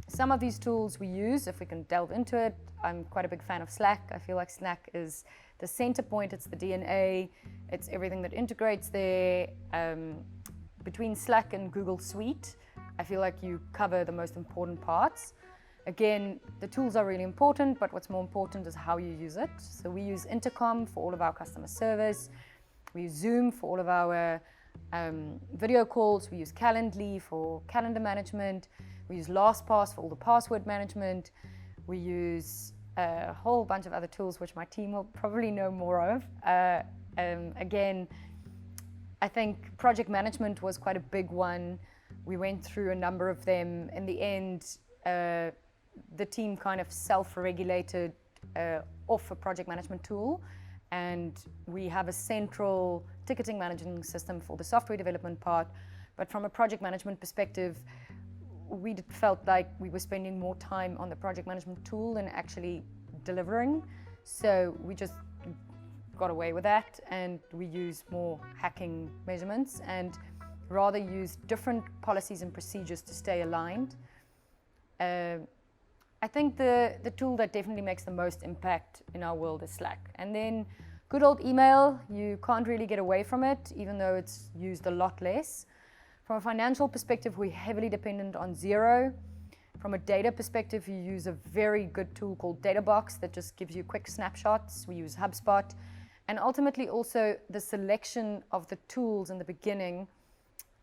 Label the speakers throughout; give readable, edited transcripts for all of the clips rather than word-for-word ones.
Speaker 1: Some of these tools we use, if we can delve into it. I'm quite a big fan of Slack. I feel like Slack is the center point, it's the DNA, it's everything that integrates there. Between Slack and Google Suite, I feel like you cover the most important parts. Again, the tools are really important, but what's more important is how you use it. So we use Intercom for all of our customer service. We use Zoom for all of our video calls. We use Calendly for calendar management. We use LastPass for all the password management. We use a whole bunch of other tools, which my team will probably know more of. Again, I think project management was quite a big one. We went through a number of them. In the end, the team kind of self-regulated off a project management tool, and we have a central ticketing management system for the software development part. But from a project management perspective, we felt like we were spending more time on the project management tool than actually delivering. So we just got away with that, and we use more hacking measurements and rather use different policies and procedures to stay aligned. I think the tool that definitely makes the most impact in our world is Slack. And then good old email, you can't really get away from it, even though it's used a lot less. From a financial perspective, we're heavily dependent on Xero. From a data perspective, you use a very good tool called Databox that just gives you quick snapshots. We use HubSpot. And ultimately also the selection of the tools in the beginning,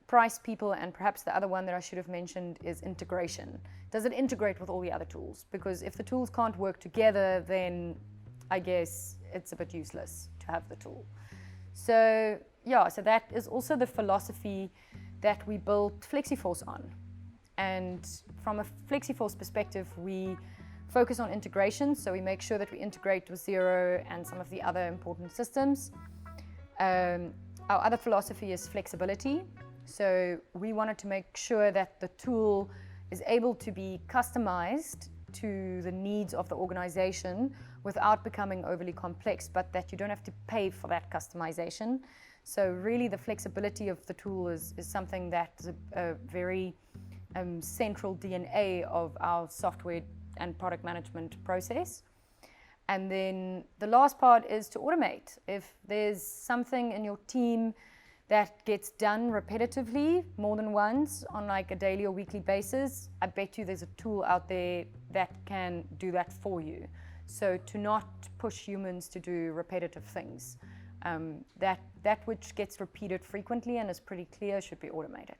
Speaker 1: price people, and perhaps the other one that I should have mentioned is integration. Does it integrate with all the other tools? Because if the tools can't work together, then I guess it's a bit useless to have the tool. So yeah, so that is also the philosophy that we built Flexyforce on. And from a Flexyforce perspective, we focus on integration, so we make sure that we integrate with Xero and some of the other important systems. Our other philosophy is flexibility. So we wanted to make sure that the tool is able to be customized to the needs of the organization without becoming overly complex, but that you don't have to pay for that customization. So really the flexibility of the tool is something that's a very central DNA of our software and product management process. And then the last part is to automate. If there's something in your team that gets done repetitively more than once on like a daily or weekly basis, I bet you there's a tool out there that can do that for you. So to not push humans to do repetitive things. That which gets repeated frequently and is pretty clear should be automated.